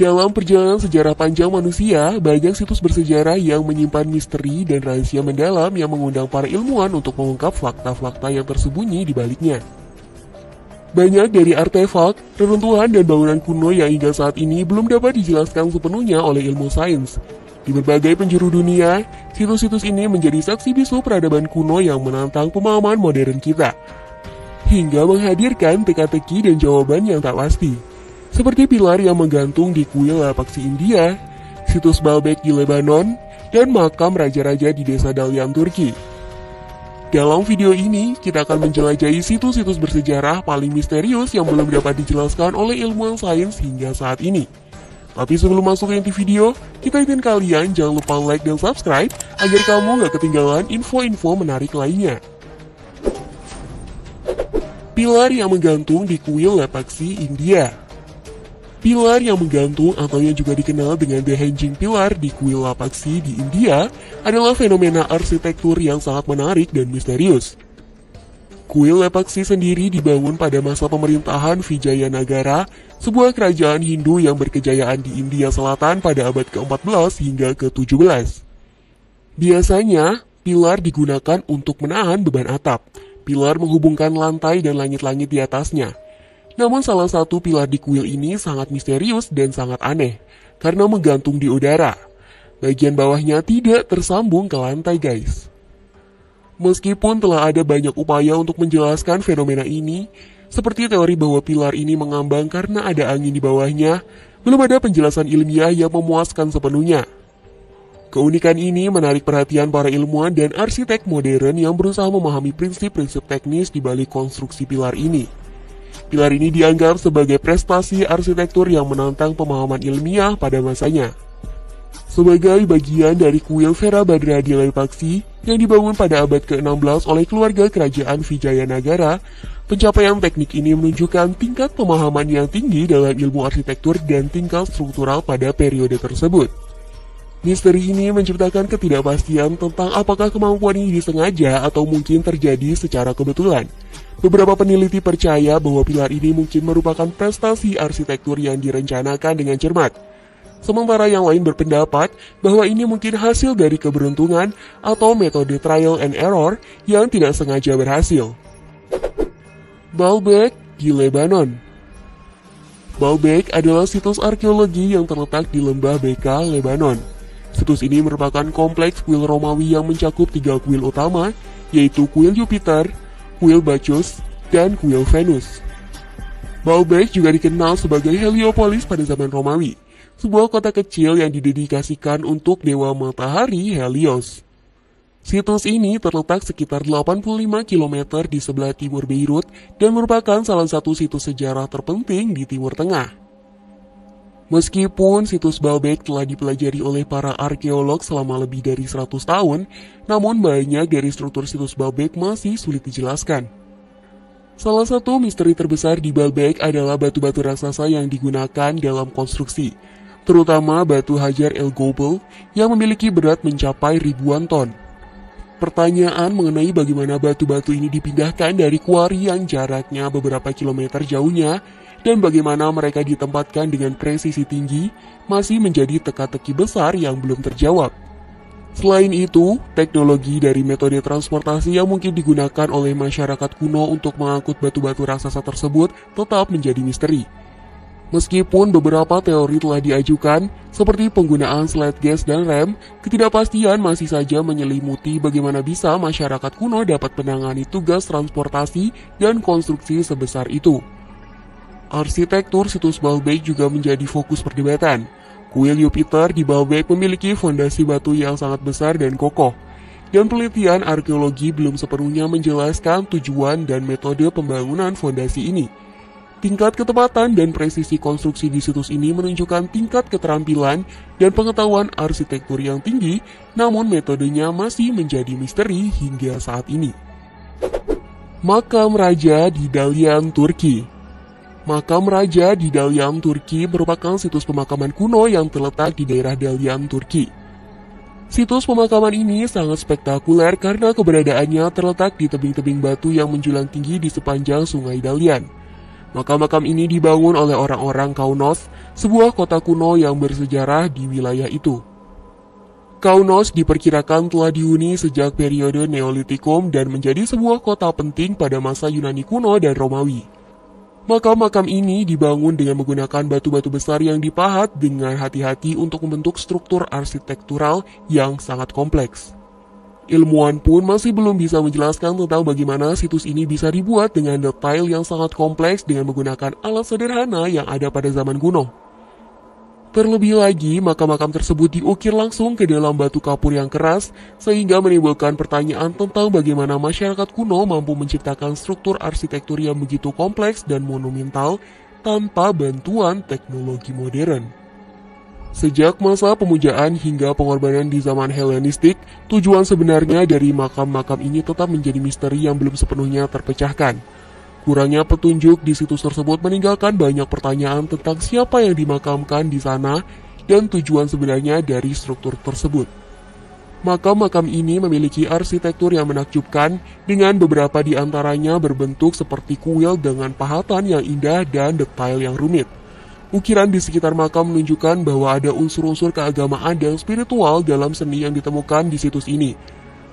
Dalam perjalanan sejarah panjang manusia, banyak situs bersejarah yang menyimpan misteri dan rahasia mendalam yang mengundang para ilmuwan untuk mengungkap fakta-fakta yang tersembunyi di baliknya. Banyak dari artefak, reruntuhan, dan bangunan kuno yang hingga saat ini belum dapat dijelaskan sepenuhnya oleh ilmu sains. Di berbagai penjuru dunia, situs-situs ini menjadi saksi bisu peradaban kuno yang menantang pemahaman modern kita, hingga menghadirkan teka-teki dan jawaban yang tak pasti. Seperti pilar yang menggantung di kuil Lapaksi India, situs Baalbek di Lebanon, dan makam raja-raja di desa Dalyan, Turki. Dalam video ini, kita akan menjelajahi situs-situs bersejarah paling misterius yang belum dapat dijelaskan oleh ilmuwan sains hingga saat ini. Tapi sebelum masuk ke inti video, kita ingin kalian jangan lupa like dan subscribe agar kamu gak ketinggalan info-info menarik lainnya. Pilar yang menggantung di kuil Lapaksi India. Pilar yang menggantung atau yang juga dikenal dengan The Hanging Pillar di kuil Lapaksi di India adalah fenomena arsitektur yang sangat menarik dan misterius. Kuil Lapaksi sendiri dibangun pada masa pemerintahan Vijayanagara, sebuah kerajaan Hindu yang berkejayaan di India Selatan pada abad ke-14 hingga ke-17. Biasanya, pilar digunakan untuk menahan beban atap. Pilar menghubungkan lantai dan langit-langit di atasnya. Namun salah satu pilar di kuil ini sangat misterius dan sangat aneh, karena menggantung di udara. Bagian bawahnya tidak tersambung ke lantai, guys. Meskipun telah ada banyak upaya untuk menjelaskan fenomena ini, seperti teori bahwa pilar ini mengambang karena ada angin di bawahnya, belum ada penjelasan ilmiah yang memuaskan sepenuhnya. Keunikan ini menarik perhatian para ilmuwan dan arsitek modern yang berusaha memahami prinsip-prinsip teknis di balik konstruksi pilar ini. Pilar ini dianggap sebagai prestasi arsitektur yang menantang pemahaman ilmiah pada masanya. Sebagai bagian dari kuil Virabhadra di Lapaksi yang dibangun pada abad ke-16 oleh keluarga kerajaan Vijayanagara, pencapaian teknik ini menunjukkan tingkat pemahaman yang tinggi dalam ilmu arsitektur dan tingkat struktural pada periode tersebut. Misteri ini menciptakan ketidakpastian tentang apakah kemampuan ini disengaja atau mungkin terjadi secara kebetulan. Beberapa peneliti percaya bahwa pilar ini mungkin merupakan prestasi arsitektur yang direncanakan dengan cermat. Sementara yang lain berpendapat bahwa ini mungkin hasil dari keberuntungan atau metode trial and error yang tidak sengaja berhasil. Baalbek di Lebanon. Baalbek adalah situs arkeologi yang terletak di lembah Beka, Lebanon. Situs ini merupakan kompleks kuil Romawi yang mencakup 3 kuil utama, yaitu kuil Jupiter, kuil Bacchus, dan kuil Venus. Baalbek juga dikenal sebagai Heliopolis pada zaman Romawi, sebuah kota kecil yang didedikasikan untuk dewa matahari Helios. Situs ini terletak sekitar 85 km di sebelah timur Beirut dan merupakan salah satu situs sejarah terpenting di Timur Tengah. Meskipun situs Baalbek telah dipelajari oleh para arkeolog selama lebih dari 100 tahun, namun banyak dari struktur situs Baalbek masih sulit dijelaskan. Salah satu misteri terbesar di Baalbek adalah batu-batu raksasa yang digunakan dalam konstruksi, terutama batu Hajar el-Gobel yang memiliki berat mencapai ribuan ton. Pertanyaan mengenai bagaimana batu-batu ini dipindahkan dari kuari yang jaraknya beberapa kilometer jauhnya dan bagaimana mereka ditempatkan dengan presisi tinggi masih menjadi teka-teki besar yang belum terjawab. Selain itu, teknologi dari metode transportasi yang mungkin digunakan oleh masyarakat kuno untuk mengangkut batu-batu raksasa tersebut tetap menjadi misteri. Meskipun beberapa teori telah diajukan, seperti penggunaan slide gas dan rem, ketidakpastian masih saja menyelimuti bagaimana bisa masyarakat kuno dapat menangani tugas transportasi dan konstruksi sebesar itu. Arsitektur situs Baalbek juga menjadi fokus perdebatan. Kuil Jupiter di Baalbek memiliki fondasi batu yang sangat besar dan kokoh, dan penelitian arkeologi belum sepenuhnya menjelaskan tujuan dan metode pembangunan fondasi ini. Tingkat ketepatan dan presisi konstruksi di situs ini menunjukkan tingkat keterampilan dan pengetahuan arsitektur yang tinggi, namun metodenya masih menjadi misteri hingga saat ini. Makam Raja di Dalyan, Turki. Makam Raja di Dalyan, Turki merupakan situs pemakaman kuno yang terletak di daerah Dalyan, Turki. Situs pemakaman ini sangat spektakuler karena keberadaannya terletak di tebing-tebing batu yang menjulang tinggi di sepanjang sungai Dalyan. Makam-makam ini dibangun oleh orang-orang Kaunos sebuah kota kuno yang bersejarah di wilayah itu. Kaunos diperkirakan telah dihuni sejak periode Neolitikum dan menjadi sebuah kota penting pada masa Yunani kuno dan Romawi. Makam-makam ini dibangun dengan menggunakan batu-batu besar yang dipahat dengan hati-hati untuk membentuk struktur arsitektural yang sangat kompleks. Ilmuwan pun masih belum bisa menjelaskan tentang bagaimana situs ini bisa dibuat dengan detail yang sangat kompleks dengan menggunakan alat sederhana yang ada pada zaman kuno. Terlebih lagi, makam-makam tersebut diukir langsung ke dalam batu kapur yang keras, sehingga menimbulkan pertanyaan tentang bagaimana masyarakat kuno mampu menciptakan struktur arsitektur yang begitu kompleks dan monumental tanpa bantuan teknologi modern. Sejak masa pemujaan hingga pengorbanan di zaman Helenistik, tujuan sebenarnya dari makam-makam ini tetap menjadi misteri yang belum sepenuhnya terpecahkan. Kurangnya petunjuk di situs tersebut meninggalkan banyak pertanyaan tentang siapa yang dimakamkan di sana dan tujuan sebenarnya dari struktur tersebut. Makam-makam ini memiliki arsitektur yang menakjubkan dengan beberapa di antaranya berbentuk seperti kuil dengan pahatan yang indah dan detail yang rumit. Ukiran di sekitar makam menunjukkan bahwa ada unsur-unsur keagamaan dan spiritual dalam seni yang ditemukan di situs ini.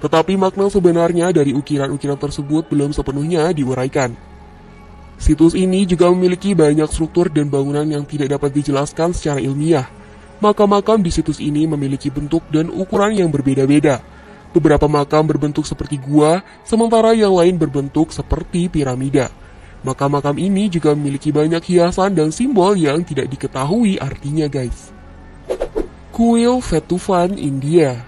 Tetapi makna sebenarnya dari ukiran-ukiran tersebut belum sepenuhnya diuraikan. Situs ini juga memiliki banyak struktur dan bangunan yang tidak dapat dijelaskan secara ilmiah. Makam-makam di situs ini memiliki bentuk dan ukuran yang berbeda-beda. Beberapa makam berbentuk seperti gua, sementara yang lain berbentuk seperti piramida. Makam-makam ini juga memiliki banyak hiasan dan simbol yang tidak diketahui artinya, guys. Kuil Vetufan, India.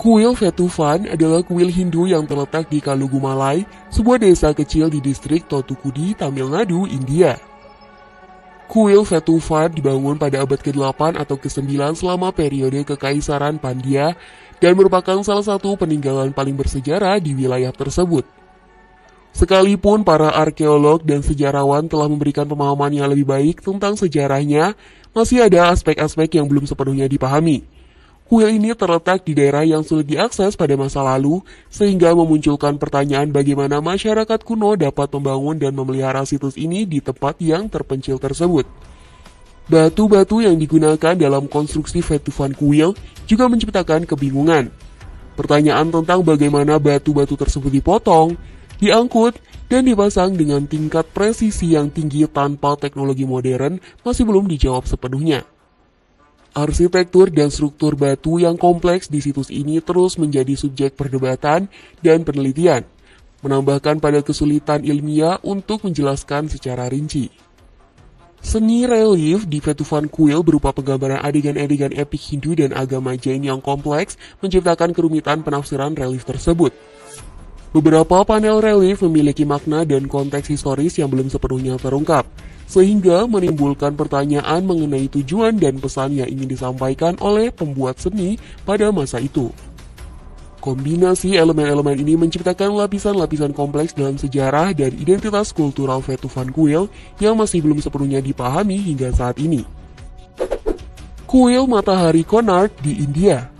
Kuil Vetufan adalah kuil Hindu yang terletak di Kalugumalai, sebuah desa kecil di distrik Thothukudi, Tamil Nadu, India. Kuil Vetufan dibangun pada abad ke-8 atau ke-9 selama periode Kekaisaran Pandya dan merupakan salah satu peninggalan paling bersejarah di wilayah tersebut. Sekalipun para arkeolog dan sejarawan telah memberikan pemahaman yang lebih baik tentang sejarahnya, masih ada aspek-aspek yang belum sepenuhnya dipahami. Kuil ini terletak di daerah yang sulit diakses pada masa lalu, sehingga memunculkan pertanyaan bagaimana masyarakat kuno dapat membangun dan memelihara situs ini di tempat yang terpencil tersebut. Batu-batu yang digunakan dalam konstruksi Vetufan kuil juga menciptakan kebingungan. Pertanyaan tentang bagaimana batu-batu tersebut dipotong, diangkut, dan dipasang dengan tingkat presisi yang tinggi tanpa teknologi modern masih belum dijawab sepenuhnya. Arsitektur dan struktur batu yang kompleks di situs ini terus menjadi subjek perdebatan dan penelitian, menambahkan pada kesulitan ilmiah untuk menjelaskan secara rinci. Seni relief di Vetufan kuil berupa penggambaran adegan-adegan epik Hindu dan agama Jain yang kompleks menciptakan kerumitan penafsiran relief tersebut. Beberapa panel relief memiliki makna dan konteks historis yang belum sepenuhnya terungkap, sehingga menimbulkan pertanyaan mengenai tujuan dan pesan yang ingin disampaikan oleh pembuat seni pada masa itu. Kombinasi elemen-elemen ini menciptakan lapisan-lapisan kompleks dalam sejarah dan identitas kultural Vetufan kuil yang masih belum sepenuhnya dipahami hingga saat ini. Kuil Matahari Konark di India.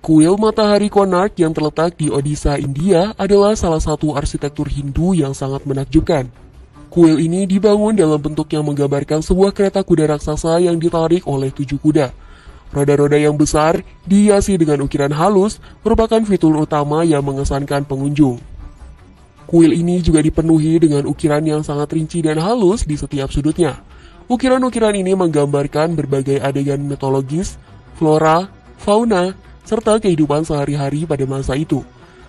Kuil Matahari Konark yang terletak di Odisha, India adalah salah satu arsitektur Hindu yang sangat menakjubkan. Kuil ini dibangun dalam bentuk yang menggambarkan sebuah kereta kuda raksasa yang ditarik oleh 7 kuda. Roda-roda yang besar, dihiasi dengan ukiran halus, merupakan fitur utama yang mengesankan pengunjung. Kuil ini juga dipenuhi dengan ukiran yang sangat rinci dan halus di setiap sudutnya. Ukiran-ukiran ini menggambarkan berbagai adegan mitologis, flora, fauna, serta kehidupan sehari-hari pada masa itu.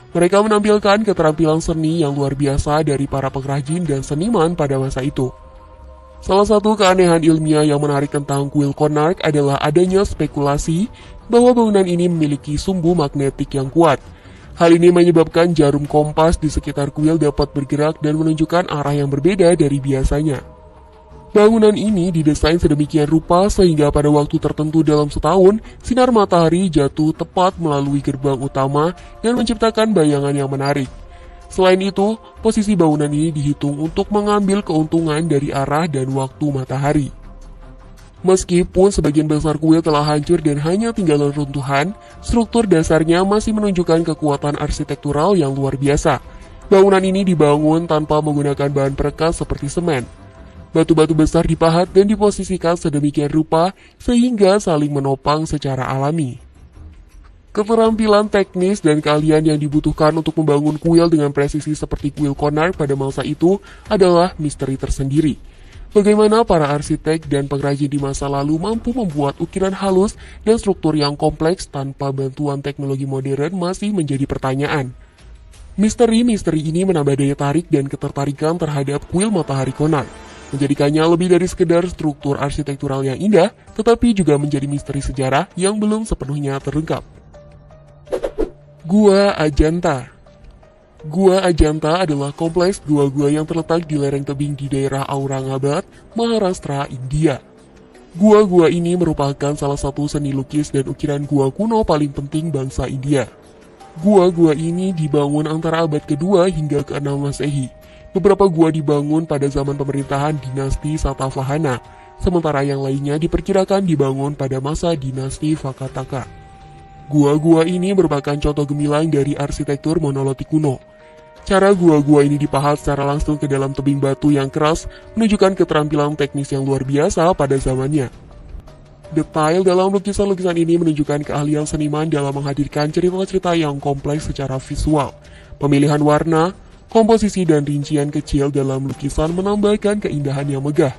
Mereka menampilkan keterampilan seni yang luar biasa dari para pengrajin dan seniman pada masa itu. Salah satu keanehan ilmiah yang menarik tentang kuil Konark adalah adanya spekulasi bahwa bangunan ini memiliki sumbu magnetik yang kuat. Hal ini menyebabkan jarum kompas di sekitar kuil dapat bergerak dan menunjukkan arah yang berbeda dari biasanya. Bangunan ini didesain sedemikian rupa sehingga pada waktu tertentu dalam setahun, sinar matahari jatuh tepat melalui gerbang utama dan menciptakan bayangan yang menarik. Selain itu, posisi bangunan ini dihitung untuk mengambil keuntungan dari arah dan waktu matahari. Meskipun sebagian besar kuil telah hancur dan hanya tinggal runtuhan, struktur dasarnya masih menunjukkan kekuatan arsitektural yang luar biasa. Bangunan ini dibangun tanpa menggunakan bahan perekat seperti semen. Batu-batu besar dipahat dan diposisikan sedemikian rupa sehingga saling menopang secara alami. Keterampilan teknis dan keahlian yang dibutuhkan untuk membangun kuil dengan presisi seperti kuil konar pada masa itu adalah misteri tersendiri. Bagaimana para arsitek dan pengrajin di masa lalu mampu membuat ukiran halus dan struktur yang kompleks tanpa bantuan teknologi modern masih menjadi pertanyaan. Misteri-misteri ini menambah daya tarik dan ketertarikan terhadap kuil Matahari Konar, menjadikannya lebih dari sekedar struktur arsitektural yang indah, tetapi juga menjadi misteri sejarah yang belum sepenuhnya terungkap. Gua Ajanta. Gua Ajanta adalah kompleks gua-gua yang terletak di lereng tebing di daerah Aurangabad, Maharashtra, India. Gua-gua ini merupakan salah satu seni lukis dan ukiran gua kuno paling penting bangsa India. Gua-gua ini dibangun antara abad kedua hingga ke-6 Masehi. Beberapa gua dibangun pada zaman pemerintahan dinasti Satavahana, sementara yang lainnya diperkirakan dibangun pada masa dinasti Vakataka. Gua-gua ini merupakan contoh gemilang dari arsitektur monolitik kuno. Cara gua-gua ini dipahat secara langsung ke dalam tebing batu yang keras menunjukkan keterampilan teknis yang luar biasa pada zamannya. Detail dalam lukisan-lukisan ini menunjukkan keahlian seniman dalam menghadirkan cerita-cerita yang kompleks secara visual. Pemilihan warna, komposisi dan rincian kecil dalam lukisan menambahkan keindahan yang megah.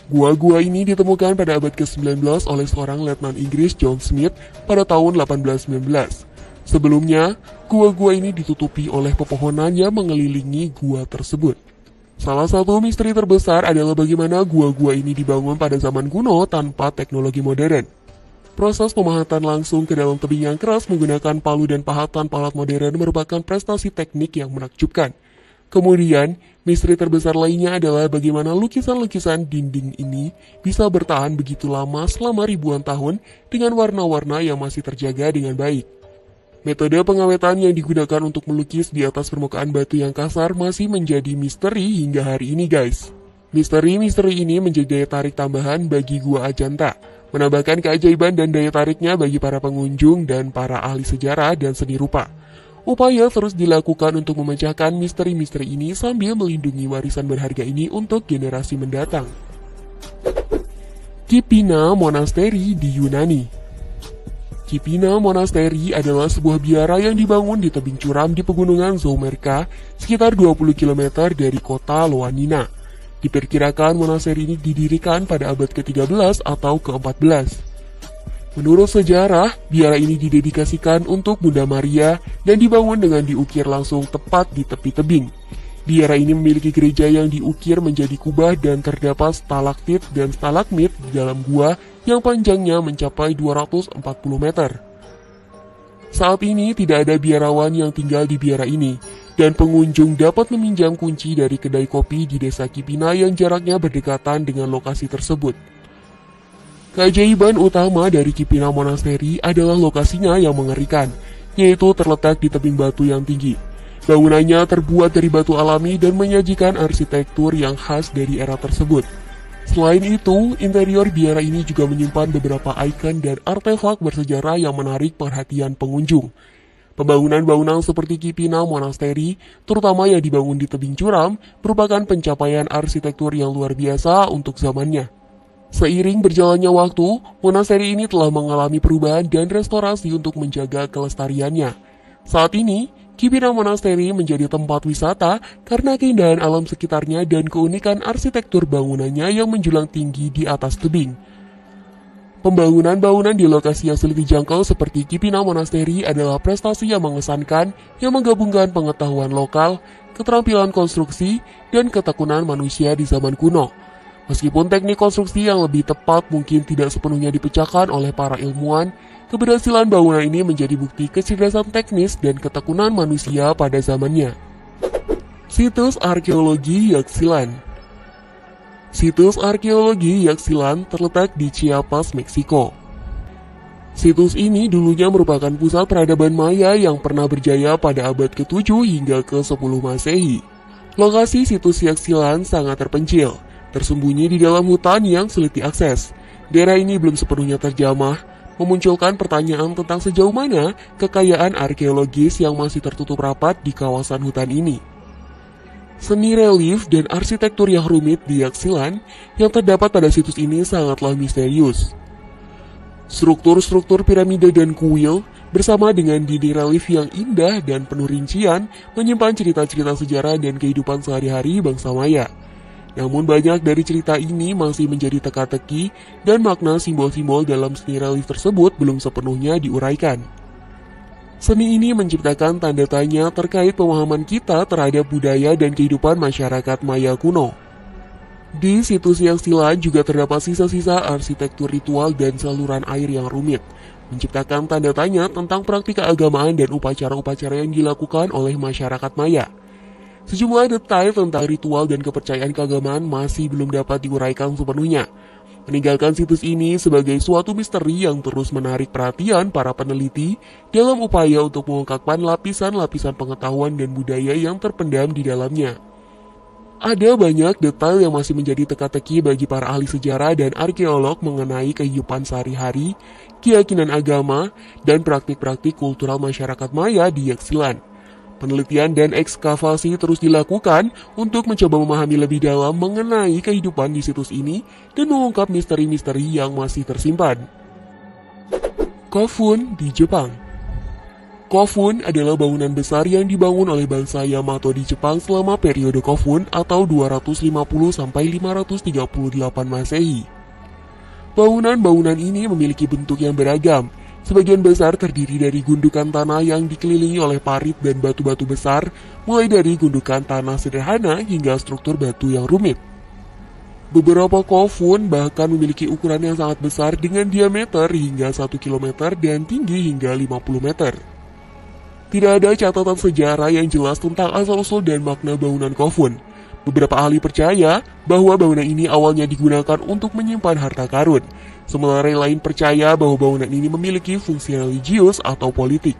Gua-gua ini ditemukan pada abad ke-19 oleh seorang letnan Inggris John Smith pada tahun 1819. Sebelumnya, gua-gua ini ditutupi oleh pepohonan yang mengelilingi gua tersebut. Salah satu misteri terbesar adalah bagaimana gua-gua ini dibangun pada zaman kuno tanpa teknologi modern. Proses pemahatan langsung ke dalam tebing yang keras menggunakan palu dan pahatan palat modern merupakan prestasi teknik yang menakjubkan. Kemudian, misteri terbesar lainnya adalah bagaimana lukisan-lukisan dinding ini bisa bertahan begitu lama selama ribuan tahun dengan warna-warna yang masih terjaga dengan baik. Metode pengawetan yang digunakan untuk melukis di atas permukaan batu yang kasar masih menjadi misteri hingga hari ini guys. Misteri-misteri ini menjadi daya tarik tambahan bagi Gua Ajanta, menambahkan keajaiban dan daya tariknya bagi para pengunjung dan para ahli sejarah dan seni rupa. Upaya terus dilakukan untuk memecahkan misteri-misteri ini sambil melindungi warisan berharga ini untuk generasi mendatang. Kipina Monastery di Yunani. Kipina Monastery adalah sebuah biara yang dibangun di tebing curam di pegunungan Zoumerka, sekitar 20 km dari kota Ioannina. Diperkirakan monasteri ini didirikan pada abad ke-13 atau ke-14. Menurut sejarah, biara ini didedikasikan untuk Bunda Maria dan dibangun dengan diukir langsung tepat di tepi tebing. Biara ini memiliki gereja yang diukir menjadi kubah dan terdapat stalaktit dan stalagmit di dalam gua yang panjangnya mencapai 240 meter. Saat ini tidak ada biarawan yang tinggal di biara ini, dan pengunjung dapat meminjam kunci dari kedai kopi di desa Kipina yang jaraknya berdekatan dengan lokasi tersebut. Keajaiban utama dari Kipina Monastery adalah lokasinya yang mengerikan, yaitu terletak di tebing batu yang tinggi. Bangunannya terbuat dari batu alami dan menyajikan arsitektur yang khas dari era tersebut. Selain itu, interior biara ini juga menyimpan beberapa ikon dan artefak bersejarah yang menarik perhatian pengunjung. Pembangunan-bangunan seperti Kipina Monastery, terutama yang dibangun di tebing curam, merupakan pencapaian arsitektur yang luar biasa untuk zamannya. Seiring berjalannya waktu, monasteri ini telah mengalami perubahan dan restorasi untuk menjaga kelestariannya. Saat ini, Kipina Monastery menjadi tempat wisata karena keindahan alam sekitarnya dan keunikan arsitektur bangunannya yang menjulang tinggi di atas tebing. Pembangunan-bangunan di lokasi yang sulit dijangkau seperti Kipina Monastery adalah prestasi yang mengesankan yang menggabungkan pengetahuan lokal, keterampilan konstruksi, dan ketekunan manusia di zaman kuno. Meskipun teknik konstruksi yang lebih tepat mungkin tidak sepenuhnya dipecahkan oleh para ilmuwan, keberhasilan bangunan ini menjadi bukti kecerdasan teknis dan ketekunan manusia pada zamannya. Situs Arkeologi Yaxchilan. Situs arkeologi Yaxchilan terletak di Chiapas, Meksiko. Situs ini dulunya merupakan pusat peradaban Maya yang pernah berjaya pada abad ke-7 hingga ke-10 Masehi. Lokasi situs Yaxchilan sangat terpencil, tersembunyi di dalam hutan yang sulit diakses. Daerah ini belum sepenuhnya terjamah, memunculkan pertanyaan tentang sejauh mana kekayaan arkeologis yang masih tertutup rapat di kawasan hutan ini. Seni relief dan arsitektur yang rumit di Yaksilan yang terdapat pada situs ini sangatlah misterius. Struktur-struktur piramida dan kuil bersama dengan dinding relief yang indah dan penuh rincian menyimpan cerita-cerita sejarah dan kehidupan sehari-hari bangsa Maya. Namun banyak dari cerita ini masih menjadi teka-teki dan makna simbol-simbol dalam seni relief tersebut belum sepenuhnya diuraikan. Seni ini menciptakan tanda tanya terkait pemahaman kita terhadap budaya dan kehidupan masyarakat Maya kuno. Di situs Yaksilan juga terdapat sisa-sisa arsitektur ritual dan saluran air yang rumit, menciptakan tanda tanya tentang praktik keagamaan dan upacara-upacara yang dilakukan oleh masyarakat Maya. Sejumlah detail tentang ritual dan kepercayaan keagamaan masih belum dapat diuraikan sepenuhnya, meninggalkan situs ini sebagai suatu misteri yang terus menarik perhatian para peneliti dalam upaya untuk mengungkapkan lapisan-lapisan pengetahuan dan budaya yang terpendam di dalamnya. Ada banyak detail yang masih menjadi teka-teki bagi para ahli sejarah dan arkeolog mengenai kehidupan sehari-hari, keyakinan agama, dan praktik-praktik kultural masyarakat Maya di Yaksilan. Penelitian dan ekskavasi terus dilakukan untuk mencoba memahami lebih dalam mengenai kehidupan di situs ini dan mengungkap misteri-misteri yang masih tersimpan. Kofun di Jepang. Kofun adalah bangunan besar yang dibangun oleh bangsa Yamato di Jepang selama periode Kofun atau 250-538 Masehi. Bangunan-bangunan ini memiliki bentuk yang beragam. Sebagian besar terdiri dari gundukan tanah yang dikelilingi oleh parit dan batu-batu besar, mulai dari gundukan tanah sederhana hingga struktur batu yang rumit. Beberapa kofun bahkan memiliki ukuran yang sangat besar dengan diameter hingga 1 km dan tinggi hingga 50 meter. Tidak ada catatan sejarah yang jelas tentang asal-usul dan makna bangunan kofun. Beberapa ahli percaya bahwa bangunan ini awalnya digunakan untuk menyimpan harta karun, sementara yang lain percaya bahwa bangunan ini memiliki fungsi religius atau politik.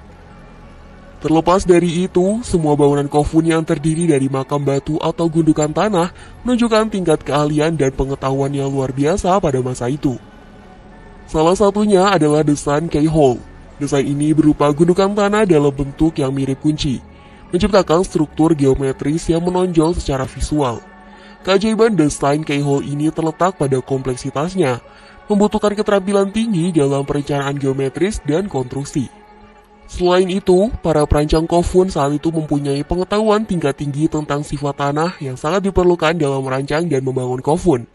Terlepas dari itu, semua bangunan kofun yang terdiri dari makam batu atau gundukan tanah menunjukkan tingkat keahlian dan pengetahuan yang luar biasa pada masa itu. Salah satunya adalah desain Keyhole. Desain ini berupa gundukan tanah dalam bentuk yang mirip kunci, menciptakan struktur geometris yang menonjol secara visual. Keajaiban desain Keyhole ini terletak pada kompleksitasnya, membutuhkan keterampilan tinggi dalam perencanaan geometris dan konstruksi. Selain itu, para perancang kofun saat itu mempunyai pengetahuan tingkat tinggi tentang sifat tanah yang sangat diperlukan dalam merancang dan membangun kofun.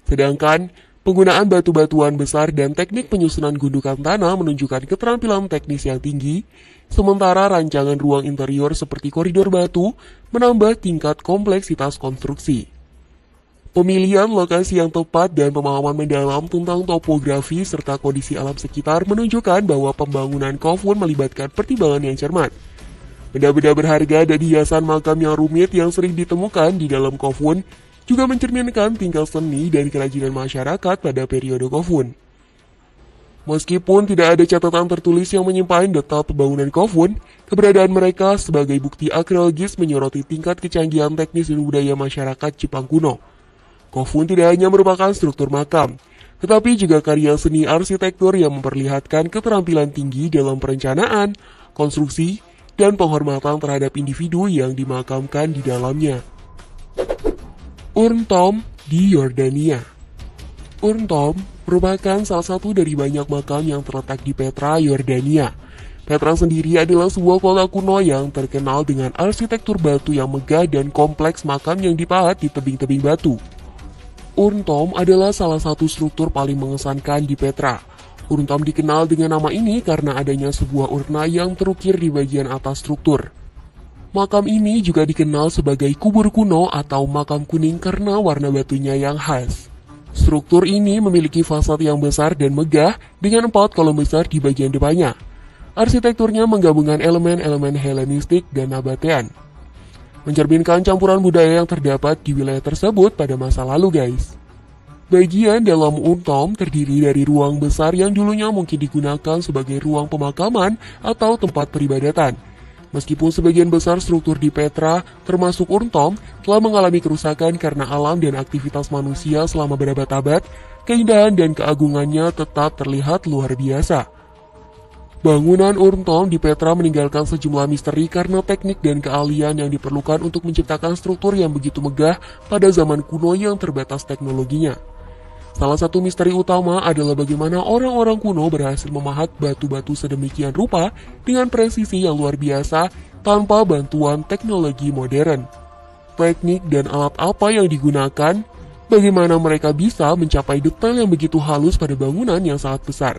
Sedangkan, penggunaan batu-batuan besar dan teknik penyusunan gundukan tanah menunjukkan keterampilan teknis yang tinggi, sementara rancangan ruang interior seperti koridor batu menambah tingkat kompleksitas konstruksi. Pemilihan lokasi yang tepat dan pemahaman mendalam tentang topografi serta kondisi alam sekitar menunjukkan bahwa pembangunan kofun melibatkan pertimbangan yang cermat. Benda-benda berharga dan hiasan makam yang rumit yang sering ditemukan di dalam kofun juga mencerminkan tingkat seni dan kerajinan masyarakat pada periode kofun. Meskipun tidak ada catatan tertulis yang menyimpan detail pembangunan kofun, keberadaan mereka sebagai bukti arkeologis menyoroti tingkat kecanggihan teknis dan budaya masyarakat Jepang kuno. Kofun tidak hanya merupakan struktur makam, tetapi juga karya seni arsitektur yang memperlihatkan keterampilan tinggi dalam perencanaan, konstruksi, dan penghormatan terhadap individu yang dimakamkan di dalamnya. Urn Tomb di Yordania. Urn Tomb merupakan salah satu dari banyak makam yang terletak di Petra, Yordania. Petra sendiri adalah sebuah kota kuno yang terkenal dengan arsitektur batu yang megah dan kompleks makam yang dipahat di tebing-tebing batu. Urn Tomb adalah salah satu struktur paling mengesankan di Petra. Urn Tomb dikenal dengan nama ini karena adanya sebuah urna yang terukir di bagian atas struktur. Makam ini juga dikenal sebagai kubur kuno atau makam kuning karena warna batunya yang khas. Struktur ini memiliki fasad yang besar dan megah dengan 4 kolom besar di bagian depannya. Arsitekturnya menggabungkan elemen-elemen Helenistik dan Nabatean, mencerminkan campuran budaya yang terdapat di wilayah tersebut pada masa lalu, guys. Bagian dalam Urn Tomb terdiri dari ruang besar yang dulunya mungkin digunakan sebagai ruang pemakaman atau tempat peribadatan. Meskipun sebagian besar struktur di Petra, termasuk Urn Tomb, telah mengalami kerusakan karena alam dan aktivitas manusia selama berabad-abad, keindahan dan keagungannya tetap terlihat luar biasa. Bangunan Urn Tomb di Petra meninggalkan sejumlah misteri karena teknik dan keahlian yang diperlukan untuk menciptakan struktur yang begitu megah pada zaman kuno yang terbatas teknologinya. Salah satu misteri utama adalah bagaimana orang-orang kuno berhasil memahat batu-batu sedemikian rupa dengan presisi yang luar biasa tanpa bantuan teknologi modern. Teknik dan alat apa yang digunakan, bagaimana mereka bisa mencapai detail yang begitu halus pada bangunan yang sangat besar.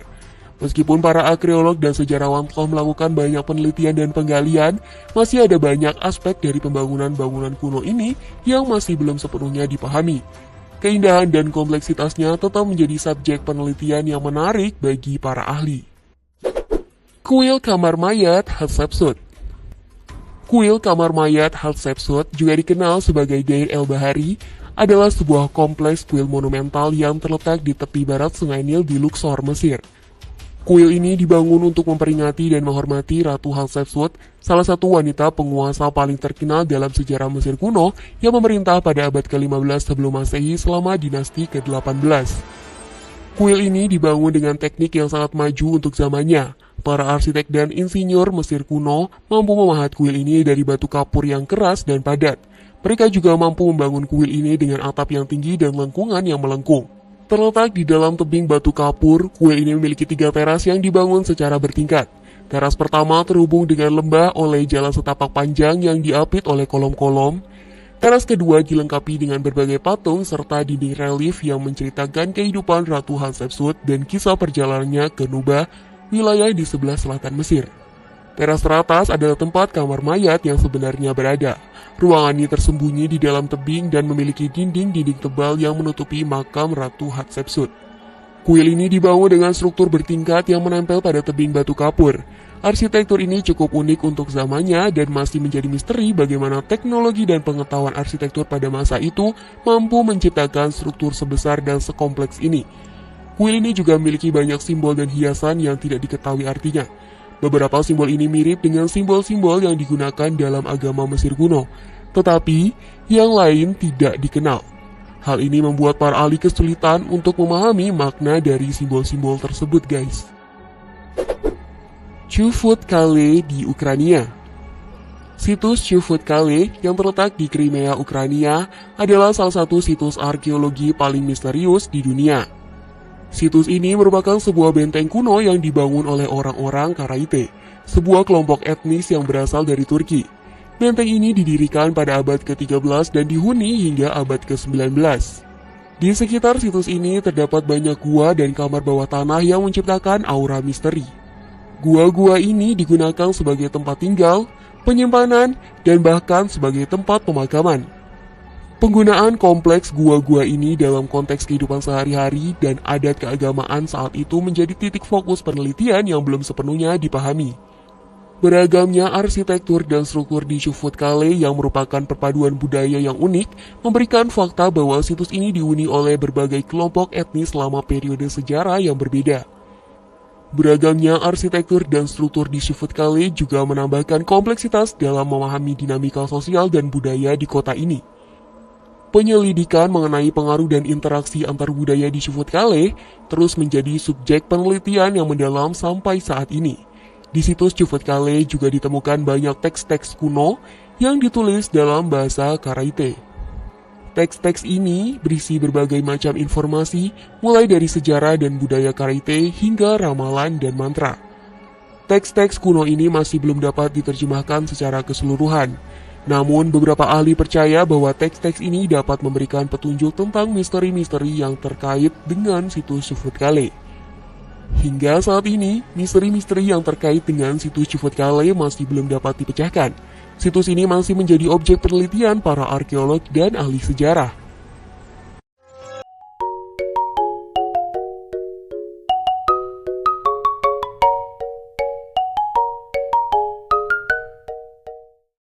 Meskipun para arkeolog dan sejarawan telah melakukan banyak penelitian dan penggalian, masih ada banyak aspek dari pembangunan-bangunan kuno ini yang masih belum sepenuhnya dipahami. Keindahan dan kompleksitasnya tetap menjadi subjek penelitian yang menarik bagi para ahli. Kuil kamar mayat Hatshepsut. Kuil kamar mayat Hatshepsut, juga dikenal sebagai Deir el-Bahari, adalah sebuah kompleks kuil monumental yang terletak di tepi barat Sungai Nil di Luxor, Mesir. Kuil ini dibangun untuk memperingati dan menghormati Ratu Hatshepsut, salah satu wanita penguasa paling terkenal dalam sejarah Mesir kuno yang memerintah pada abad ke-15 sebelum Masehi selama dinasti ke-18. Kuil ini dibangun dengan teknik yang sangat maju untuk zamannya. Para arsitek dan insinyur Mesir kuno mampu memahat kuil ini dari batu kapur yang keras dan padat. Mereka juga mampu membangun kuil ini dengan atap yang tinggi dan lengkungan yang melengkung. Terletak di dalam tebing batu kapur, kuil ini memiliki 3 teras yang dibangun secara bertingkat. Teras pertama terhubung dengan lembah oleh jalan setapak panjang yang diapit oleh kolom-kolom. Teras kedua dilengkapi dengan berbagai patung serta dinding relief yang menceritakan kehidupan Ratu Hatshepsut dan kisah perjalanannya ke Nuba, wilayah di sebelah selatan Mesir. Teras teratas adalah tempat kamar mayat yang sebenarnya berada. Ruangan ini tersembunyi di dalam tebing dan memiliki dinding-dinding tebal yang menutupi makam Ratu Hatshepsut. Kuil ini dibangun dengan struktur bertingkat yang menempel pada tebing batu kapur. Arsitektur ini cukup unik untuk zamannya dan masih menjadi misteri bagaimana teknologi dan pengetahuan arsitektur pada masa itu mampu menciptakan struktur sebesar dan sekompleks ini. Kuil ini juga memiliki banyak simbol dan hiasan yang tidak diketahui artinya. Beberapa simbol ini mirip dengan simbol-simbol yang digunakan dalam agama Mesir kuno, tetapi yang lain tidak dikenal. Hal ini membuat para ahli kesulitan untuk memahami makna dari simbol-simbol tersebut, guys. Chufut-Kale di Ukraina. Situs Chufut-Kale yang terletak di Crimea, Ukraina adalah salah satu situs arkeologi paling misterius di dunia. Situs ini merupakan sebuah benteng kuno yang dibangun oleh orang-orang Karaite, sebuah kelompok etnis yang berasal dari Turki. Benteng ini didirikan pada abad ke-13 dan dihuni hingga abad ke-19. Di sekitar situs ini terdapat banyak gua dan kamar bawah tanah yang menciptakan aura misteri. Gua-gua ini digunakan sebagai tempat tinggal, penyimpanan, dan bahkan sebagai tempat pemakaman. Penggunaan kompleks gua-gua ini dalam konteks kehidupan sehari-hari dan adat keagamaan saat itu menjadi titik fokus penelitian yang belum sepenuhnya dipahami. Beragamnya arsitektur dan struktur di Chufut-Kale yang merupakan perpaduan budaya yang unik memberikan fakta bahwa situs ini dihuni oleh berbagai kelompok etnis selama periode sejarah yang berbeda. Beragamnya arsitektur dan struktur di Chufut-Kale juga menambahkan kompleksitas dalam memahami dinamika sosial dan budaya di kota ini. Penyelidikan mengenai pengaruh dan interaksi antar budaya di Chufut-Kale terus menjadi subjek penelitian yang mendalam sampai saat ini. Di situs Chufut-Kale juga ditemukan banyak teks-teks kuno yang ditulis dalam bahasa Karaite. Teks-teks ini berisi berbagai macam informasi, mulai dari sejarah dan budaya Karaite hingga ramalan dan mantra. Teks-teks kuno ini masih belum dapat diterjemahkan secara keseluruhan. Namun, beberapa ahli percaya bahwa teks-teks ini dapat memberikan petunjuk tentang misteri-misteri yang terkait dengan situs Chufut-Kale. Hingga saat ini, misteri-misteri yang terkait dengan situs Chufut-Kale masih belum dapat dipecahkan. Situs ini masih menjadi objek penelitian para arkeolog dan ahli sejarah.